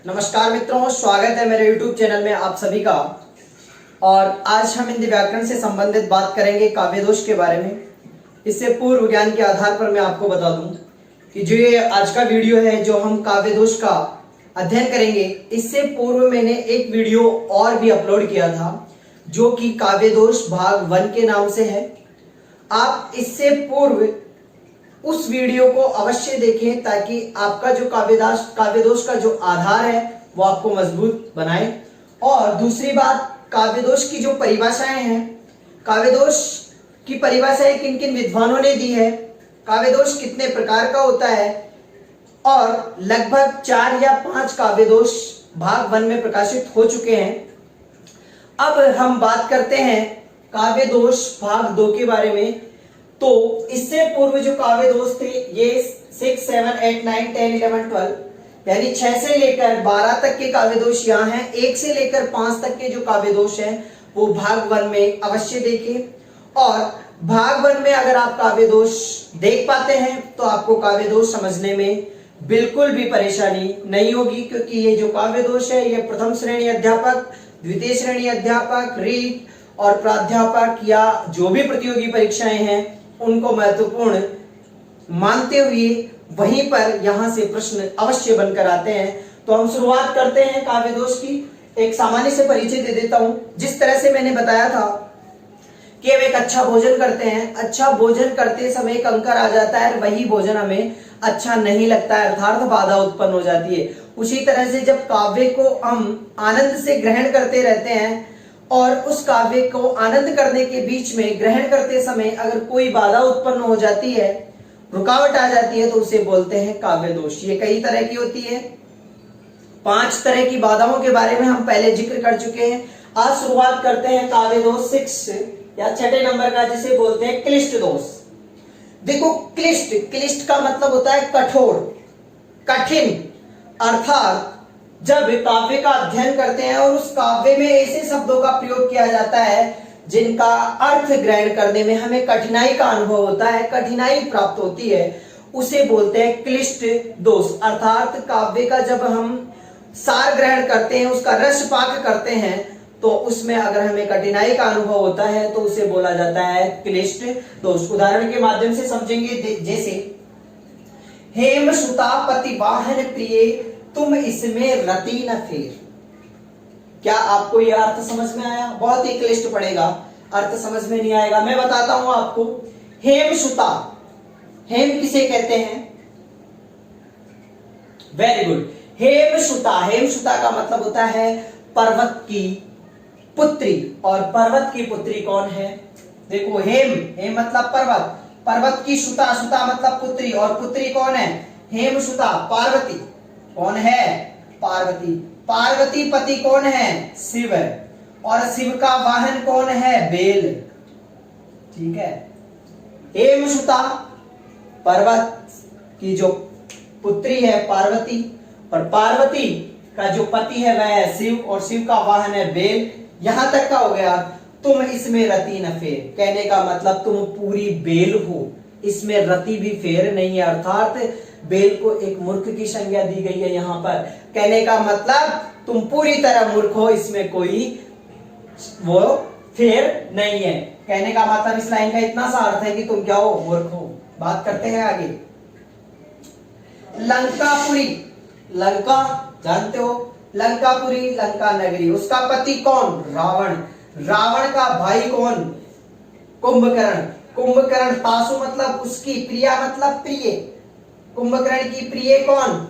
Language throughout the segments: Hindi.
नमस्कार मित्रों, स्वागत है मेरे YouTube चैनल में आप सभी का। और आज हम हिंदी व्याकरण से संबंधित बात करेंगे काव्य दोष के बारे में। इससे पूर्व ज्ञान के आधार पर मैं आपको बता दूं कि जो ये आज का वीडियो है, जो हम काव्य दोष का अध्ययन करेंगे, इससे पूर्व मैंने एक वीडियो और भी अपलोड किया था जो कि काव्य दोष भाग 1 के नाम से है। आप इससे पूर्व उस वीडियो को अवश्य देखें ताकि आपका जो काव्य दोष का जो आधार है वो आपको मजबूत बनाए। और दूसरी बात, काव्य दोष की जो परिभाषाएं हैं, काव्य दोष की परिभाषाएं किन किन विद्वानों ने दी है, काव्य दोष कितने प्रकार का होता है, और लगभग 4 या 5 काव्य दोष भाग 1 में प्रकाशित हो चुके हैं। अब हम बात करते हैं काव्य दोष भाग 2 के बारे में। तो इससे पूर्व जो काव्य दोष थे ये 6, 7, 8, 9, 10, 11, 12 यानी 6 से लेकर 12 तक के काव्य दोष यहाँ हैं। 1 से लेकर 5 तक के जो काव्य दोष हैं वो भाग 1 में अवश्य देखें। और भाग 1 में अगर आप काव्य दोष देख पाते हैं तो आपको काव्य दोष समझने में बिल्कुल भी परेशानी नहीं होगी, क्योंकि ये जो काव्य दोष है ये प्रथम श्रेणी अध्यापक, द्वितीय श्रेणी अध्यापक, रीट और प्राध्यापक या जो भी प्रतियोगी परीक्षाएं हैं उनको महत्वपूर्ण मानते हुए वहीं पर यहां से प्रश्न अवश्य बनकर आते हैं। तो हम शुरुआत करते हैं काव्य दोष की। एक सामान्य से परिचय दे देता हूं। जिस तरह से मैंने बताया था कि हम एक अच्छा भोजन करते हैं, अच्छा भोजन करते समय एक अंकर आ जाता है, वही भोजन हमें अच्छा नहीं लगता है, अर्थात बाधा उत्पन्न हो जाती है। उसी तरह से जब काव्य को हम आनंद से ग्रहण करते रहते हैं और उस काव्य को आनंद करने के बीच में ग्रहण करते समय अगर कोई बाधा उत्पन्न हो जाती है, रुकावट आ जाती है, तो उसे बोलते हैं काव्य दोष। ये कई तरह की होती है। 5 तरह की बाधाओं के बारे में हम पहले जिक्र कर चुके हैं। आज शुरुआत करते हैं काव्य दोष 6 या 6 नंबर का, जिसे बोलते हैं क्लिष्ट दोष। देखो, क्लिष्ट का मतलब होता है कठोर, कठिन। अर्थात जब काव्य का अध्ययन करते हैं और उस काव्य में ऐसे शब्दों का प्रयोग किया जाता है जिनका अर्थ ग्रहण करने में हमें कठिनाई का अनुभव होता है, कठिनाई प्राप्त होती है, उसे बोलते हैं क्लिष्ट दोष। अर्थात काव्य का जब हम सार ग्रहण करते हैं, उसका रस पाक करते हैं, तो उसमें अगर हमें कठिनाई का अनुभव होता है तो उसे बोला जाता है क्लिष्ट दोष। उदाहरण के माध्यम से समझेंगे। जैसे हेम सुता पति वाहन प्रिय, तुम इसमें रति न फेर। क्या आपको यह अर्थ समझ में आया? बहुत ही क्लिष्ट पड़ेगा, अर्थ समझ में नहीं आएगा। मैं बताता हूं आपको। हेम सुता, हेम किसे कहते हैं? वेरी गुड, हेम सुता। हेम सुता का मतलब होता है पर्वत की पुत्री। और पर्वत की पुत्री कौन है? देखो, हेम मतलब पर्वत, पर्वत की सुता, सुता मतलब पुत्री, और पुत्री कौन है? हेम सुता, पार्वती। कौन है? पार्वती। पार्वती पति कौन है? शिव। और शिव का वाहन कौन है? बेल। ठीक है। हेम सुता पर्वत की जो पुत्री है पार्वती, और पार्वती का जो पति है वह है शिव, और शिव का वाहन है बेल। यहां तक का हो गया। तुम इसमें रति न फेर, कहने का मतलब तुम पूरी बेल हो, इसमें रति भी फेर नहीं है। अर्थात बेल को एक मूर्ख की संज्ञा दी गई है यहाँ पर। कहने का मतलब तुम पूरी तरह मूर्ख हो, इसमें कोई वो फेर नहीं है। कहने का मतलब इस लाइन का इतना सा अर्थ है कि तुम क्या हो? मूर्ख हो। बात करते हैं आगे। लंकापुरी, लंका जानते हो, लंकापुरी, लंका नगरी। उसका पति कौन? रावण। रावण का भाई कौन? कुंभकर्ण। कुंभकर्ण, तासु मतलब उसकी, प्रिया मतलब प्रिय। कुंभकर्ण की प्रिय कौन?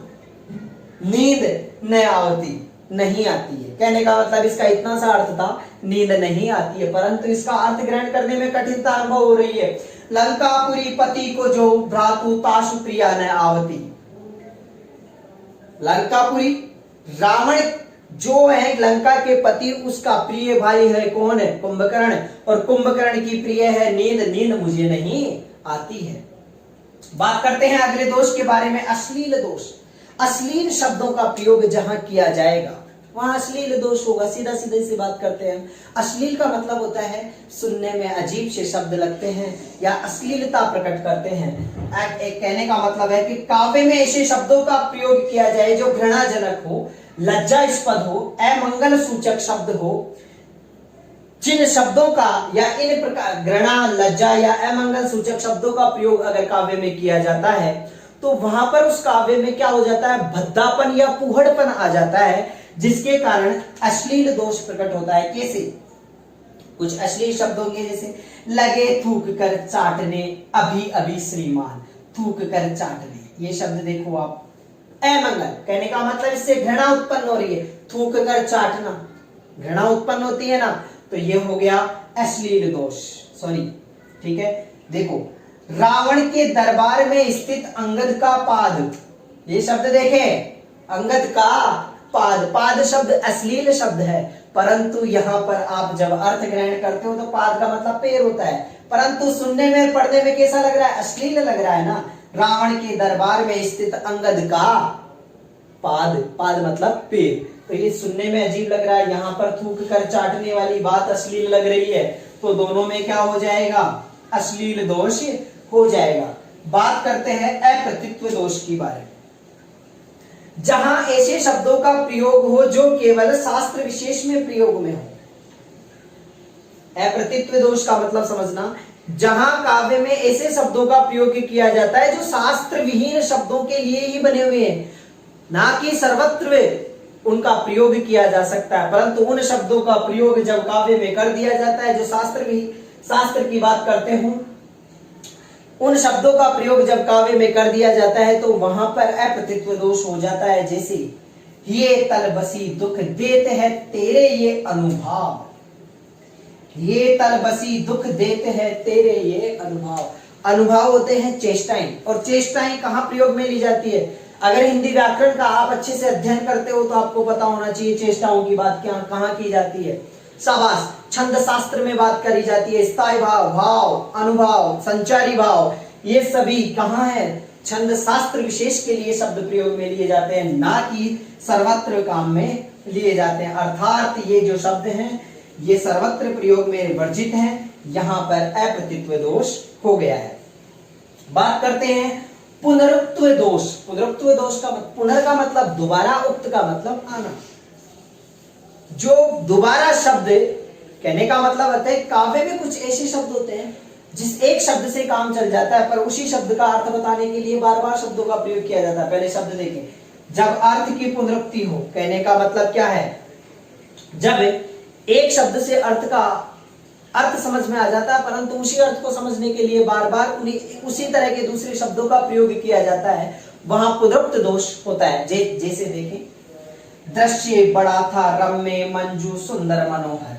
नींद न आवती, नहीं आती है। कहने का मतलब इसका इतना सा अर्थ था, नींद नहीं आती है, परंतु इसका अर्थ ग्रहण करने में कठिनता अनुभव हो रही है। लंकापुरी पति को जो भ्रातु तासु प्रिया न आवती। लंकापुरी, रावण जो है लंका के पति, उसका प्रिय भाई है कौन है? कुंभकर्ण। और कुंभकर्ण की प्रिय है नींद, नींद मुझे नहीं आती है। बात करते हैं अगले दोष के बारे में, अश्लील दोष। अश्लील शब्दों का प्रयोग जहां किया जाएगा, वहां अश्लील दोष होगा। सीधा सीधा सी बात करते हैं। अश्लील का मतलब होता है सुनने में अजीब से शब्द लगते हैं या अश्लीलता प्रकट करते हैं। एक कहने का मतलब है कि काव्य में ऐसे शब्दों का प्रयोग किया जाए जो घृणाजनक हो, लज्जास्पद हो, अमंगल सूचक शब्द हो। जिन शब्दों का या इन प्रकार घृणा, लज्जा या अमंगल सूचक शब्दों का प्रयोग अगर काव्य में किया जाता है तो वहां पर उस काव्य में क्या हो जाता है, भद्दापन या फूहड़पन आ जाता है, जिसके कारण अश्लील दोष प्रकट होता है। कैसे? कुछ अश्लील शब्दों के जैसे लगे थूक कर चाटने अभी अभी श्रीमान, थूक कर चाटने, ये शब्द देखो आप, अमंगल। कहने का मतलब इससे घृणा उत्पन्न हो रही है। थूक कर चाटना, घृणा उत्पन्न होती है ना, तो ये हो गया अश्लील दोष, सॉरी, ठीक है। देखो, रावण के दरबार में स्थित अंगद का पाद, ये शब्द देखे, अंगद का पाद, पाद शब्द अश्लील शब्द है, परंतु यहां पर आप जब अर्थ ग्रहण करते हो तो पाद का मतलब पैर होता है, परंतु सुनने में पढ़ने में कैसा लग रहा है, अश्लील लग रहा है ना। रावण के दरबार में स्थित अंगद का पाद, पाद मतलब पैर, तो ये सुनने में अजीब लग रहा है। यहां पर थूक कर चाटने वाली बात अश्लील लग रही है, तो दोनों में क्या हो जाएगा, अश्लील दोष हो जाएगा। बात करते हैं अप्रतित्व दोष की बारे में। जहां ऐसे शब्दों का प्रयोग हो जो केवल शास्त्र विशेष में प्रयोग में हो। अप्रतित्व दोष का मतलब समझना, जहां काव्य में ऐसे शब्दों का प्रयोग किया जाता है जो शास्त्र विहीन शब्दों के लिए ही बने हुए हैं, ना कि सर्वत्र उनका प्रयोग किया जा सकता है, परंतु उन शब्दों का प्रयोग जब काव्य में कर दिया जाता है जो शास्त्र की बात करते हूं, उन शब्दों का प्रयोग जब काव्य में कर दिया जाता है तो वहां पर अप्रतित्व दोष हो जाता है। जैसे ये तलबसी दुख देते हैं तेरे ये अनुभव, ये तलबसी दुख देते हैं तेरे ये अनुभव। अनुभव होते हैं चेष्टाएं, और चेष्टाएं कहां प्रयोग में ली जाती है? अगर हिंदी व्याकरण का आप अच्छे से अध्ययन करते हो तो आपको पता होना चाहिए चेष्टाओं की बात क्या कहां की जाती है। शाबाश, छंद शास्त्र में बात करी जाती है। स्थायी भाव, भाव, अनुभाव, संचारी भाव, ये सभी कहां है? छंद शास्त्र विशेष के लिए शब्द प्रयोग में लिए जाते हैं, ना कि सर्वत्र काम में लिए जाते हैं। अर्थात ये जो शब्द हैं ये सर्वत्र प्रयोग में वर्जित हैं, यहां पर अप्रतित्व दोष हो गया है। बात करते हैं पुनरुक्त्व दोष। पुनरुक्त्व दोष का पुनर का मतलब दोबारा, उक्त का मतलब आना। जो दोबारा शब्द, कहने का मतलब होता है काव्य में कुछ ऐसे शब्द होते हैं जिस एक शब्द से काम चल जाता है, पर उसी शब्द का अर्थ बताने के लिए बार बार शब्दों का प्रयोग किया जाता है। पहले शब्द देखें, जब अर्थ की पुनरुक्ति हो, कहने का मतलब क्या है, जब एक शब्द से अर्थ समझ में आ जाता है, परंतु उसी अर्थ को समझने के लिए बार बार उसी तरह के दूसरे शब्दों का प्रयोग किया जाता है, वहां पुनरुक्त दोष होता है। जैसे देखें, दृश्य बड़ा था रम्य मंजू सुंदर मनोहर।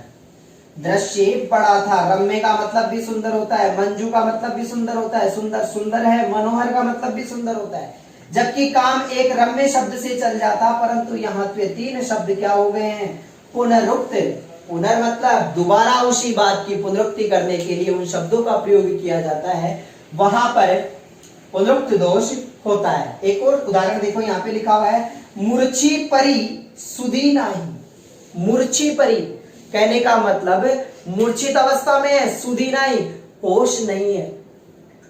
दृश्य बड़ा था, रम्य का मतलब भी सुंदर होता है, मंजू का मतलब भी सुंदर होता है, सुंदर सुंदर है, मनोहर का मतलब भी सुंदर होता है। जबकि काम एक रम्य शब्द से चल जाता, परंतु यहाँ पे तीन शब्द क्या हो गए हैं, पुनरुक्त। पुनर मतलब दोबारा उसी बात की पुनरुक्ति करने के लिए उन शब्दों का प्रयोग किया जाता है, वहां पर पुनरुक्त दोष होता है। एक और उदाहरण देखो, यहाँ पे लिखा हुआ है मूर्छी परी सुधी नाही। मूर्छी परी, कहने का मतलब मूर्छित अवस्था में है, सुधी नहीं, होश नहीं है।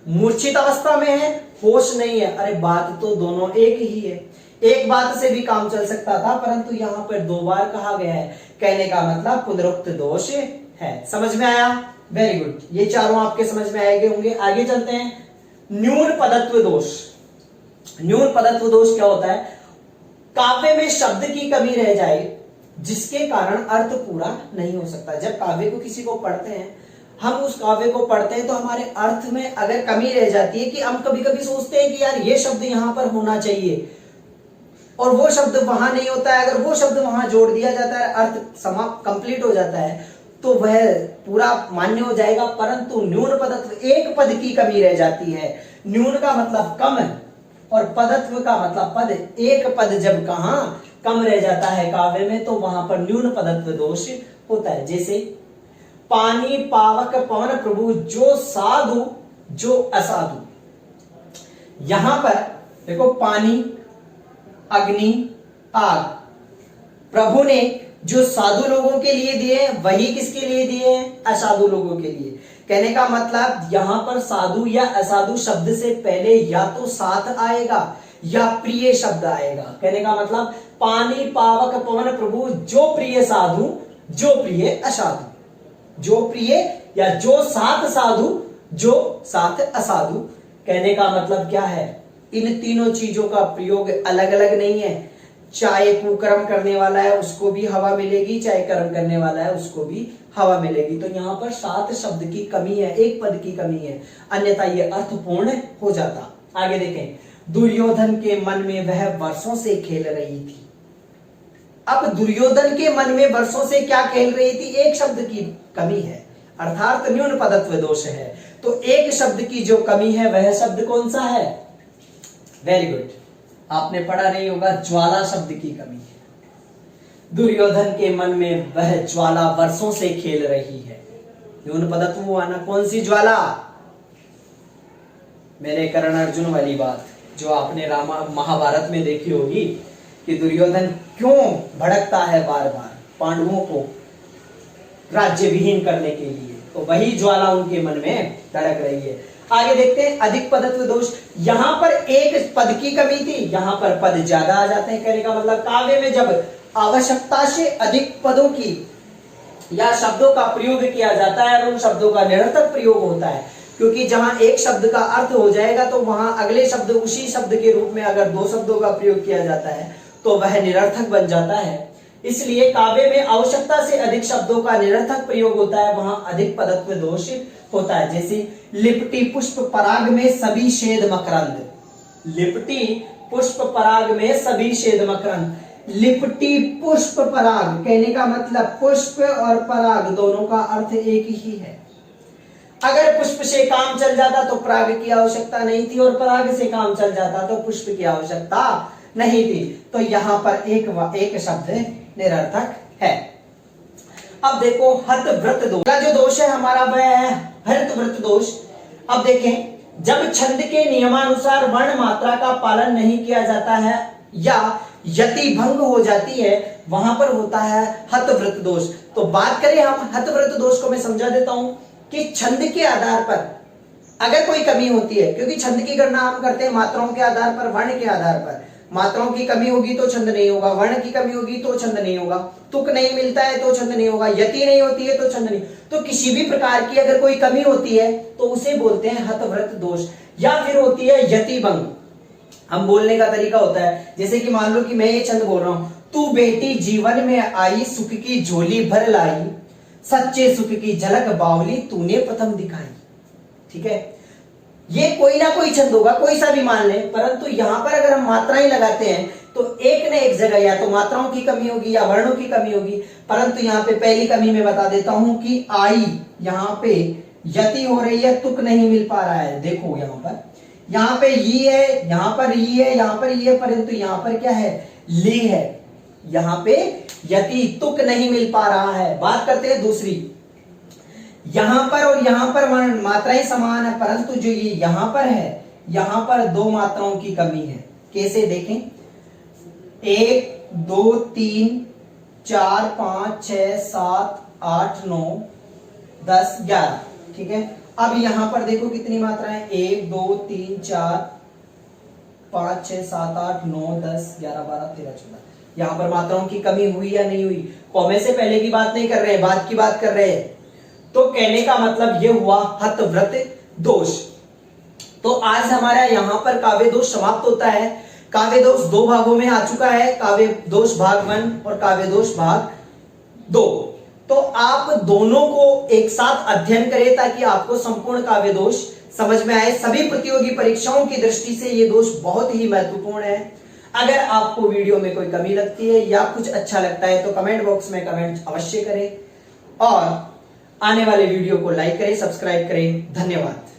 मूर्छित अवस्था में है, होश नहीं है। अरे बात तो दोनों एक ही है, एक बात से भी काम चल सकता था, परंतु यहाँ पर दो बार कहा गया है। कहने का मतलब पुनरुक्त दोष है। समझ में आया? वेरी गुड, ये चारों आपके समझ में आएंगे होंगे। आगे चलते हैं, न्यून पदत्व दोष। न्यून पदत्व दोष क्या होता है? काव्य में शब्द की कमी रह जाए जिसके कारण अर्थ पूरा नहीं हो सकता। जब काव्य को किसी को पढ़ते हैं, हम उस काव्य को पढ़ते हैं तो हमारे अर्थ में अगर कमी रह जाती है कि हम कभी कभी सोचते हैं कि यार ये शब्द यहां पर होना चाहिए और वो शब्द वहां नहीं होता है, अगर वो शब्द वहां जोड़ दिया जाता है अर्थ समाप्त कंप्लीट हो जाता है तो वह पूरा मान्य हो जाएगा। परंतु न्यून पदत्व, एक पद की कमी रह जाती है। न्यून का मतलब कम और पदत्व का मतलब पद। एक पद जब कहां कम रह जाता है काव्य में तो वहां पर न्यून पदत्व दोष होता है। जैसे पानी पावक पवन प्रभु जो साधु जो असाधु। यहां पर देखो, पानी, अग्नि, आग, प्रभु ने जो साधु लोगों के लिए दिए वही किसके लिए दिए हैं? असाधु लोगों के लिए। कहने का मतलब यहां पर साधु या असाधु शब्द से पहले या तो साथ आएगा या प्रिय शब्द आएगा। कहने का मतलब पानी पावक पवन प्रभु, जो प्रिय साधु जो प्रिय असाधु, जो प्रिय या जो साथ साधु जो साथ असाधु। कहने का मतलब क्या है? इन तीनों चीजों का प्रयोग अलग अलग नहीं है। चाहे कुकर्म करने वाला है उसको भी हवा मिलेगी, चाहे कर्म करने वाला है उसको भी हवा मिलेगी। तो यहाँ पर सात शब्द की कमी है, एक पद की कमी है, अन्यथा ये अर्थपूर्ण हो जाता। आगे देखें, दुर्योधन के मन में वह वर्षों से खेल रही थी। अब दुर्योधन के मन में वर्षों से क्या खेल रही थी? एक शब्द की कमी है, अर्थात न्यून पदत्व दोष है। तो एक शब्द की जो कमी है वह शब्द कौन सा है? वेरी गुड, आपने पढ़ा नहीं होगा, ज्वाला शब्द की कमी है। दुर्योधन के मन में वह ज्वाला वर्षों से खेल रही है। न्यून पदत्व हुआ ना, कौन सी ज्वाला? मेरे कर्ण अर्जुन वाली बात जो आपने महाभारत में देखी होगी कि दुर्योधन क्यों भड़कता है बार बार पांडवों को राज्य विहीन करने के लिए, तो वही ज्वाला उनके मन में धड़क रही है। आगे देखते हैं, अधिक पदत्व दोष। यहां पर एक पद की कमी थी, यहां पर पद ज्यादा आ जाते हैं। कहने का मतलब काव्य में जब आवश्यकता से अधिक पदों की या शब्दों का प्रयोग किया जाता है और उन शब्दों का निरर्थक प्रयोग होता है, क्योंकि जहां एक शब्द का अर्थ हो जाएगा तो वहां अगले शब्द उसी शब्द के रूप में अगर दो शब्दों का प्रयोग किया जाता है तो वह निरर्थक बन जाता है। इसलिए काव्य में आवश्यकता से अधिक शब्दों का निरर्थक प्रयोग होता है, वहां अधिक पदत्व दोष होता है। जैसे लिपटी पुष्प पराग में सभी शेद मकरंद। लिपटी पुष्प पराग में सभी शेद मकरंद। लिपटी पुष्प पराग, कहने का मतलब पुष्प और पराग दोनों का अर्थ एक ही है। अगर पुष्प से काम चल जाता तो पराग की आवश्यकता नहीं थी, और पराग से काम चल जाता तो पुष्प की आवश्यकता नहीं थी। तो यहां पर एक शब्द निरर्थक है। अब देखो, हत व्रत दोष का जो दोष है हमारा वह है हरित व्रत दोष। अब देखें, जब छंद के नियमानुसार वर्ण मात्रा का पालन नहीं किया जाता है या यति भंग हो जाती है, वहां पर होता है हत व्रत दोष। तो बात करें हम हत व्रत दोष को, मैं समझा देता हूं कि छंद के आधार पर अगर कोई कमी होती है, क्योंकि छंद की गणना हम करते हैं मात्राओं के आधार पर, वर्ण के आधार पर। मात्राओं की कमी होगी तो छंद नहीं होगा, वर्ण की कमी होगी तो छंद नहीं होगा, तुक नहीं मिलता है तो छंद नहीं होगा, यति नहीं होती है तो छंद नहीं। तो किसी भी प्रकार की अगर कोई कमी होती है तो उसे बोलते हैं हतव्रत दोष। या फिर होती है यति भंग। हम बोलने का तरीका होता है, जैसे कि मान लो कि मैं ये छंद बोल रहा हूं, तू बेटी जीवन में आई सुख की झोली भर लाई, सच्चे सुख की झलक बावली तूने प्रथम दिखाई। ठीक है, ये कोई ना कोई छंद होगा, कोई सा भी मान ले, परंतु यहां पर अगर हम मात्राएं लगाते हैं तो एक न एक जगह या तो मात्राओं की कमी होगी या वर्णों की कमी होगी। परंतु यहाँ पे पहली कमी मैं बता देता हूं कि आई, यहाँ पे यति हो रही है, तुक नहीं मिल पा रहा है। देखो यहाँ पे ये है, यहाँ पर ये है, यहाँ पर ये है, परंतु यहाँ पर क्या है? ले है। यहाँ पे यति तुक नहीं मिल पा रहा है। बात करते हैं दूसरी, यहां पर और यहां पर मात्राएं समान है, परंतु जो ये यहां पर है, यहां पर दो मात्राओं की कमी है। कैसे देखें? 1 2 3 4 5 6 7 8 9 10 11। ठीक है, अब यहां पर देखो कितनी मात्राएं, 1 2 3 4 5 6 7 8 9 10 11 12 13 14। यहां पर मात्राओं की कमी हुई या नहीं हुई? कौमे से पहले की बात नहीं कर रहे हैं, बाद की बात कर रहे हैं। तो कहने का मतलब ये हुआ हतव्रत दोष। तो आज हमारा यहां पर काव्य दोष समाप्त होता है। काव्य दोष दो भागों में आ चुका है, काव्य दोष भाग 1 और काव्य दोष भाग 2। तो आप दोनों को एक साथ अध्ययन करें ताकि आपको संपूर्ण काव्य दोष समझ में आए। सभी प्रतियोगी परीक्षाओं की दृष्टि से ये दोष बहुत ही महत्वपूर्ण है। अगर आपको वीडियो में कोई कमी लगती है या कुछ अच्छा लगता है तो कमेंट बॉक्स में कमेंट अवश्य करें और आने वाले वीडियो को लाइक करें, सब्सक्राइब करें। धन्यवाद।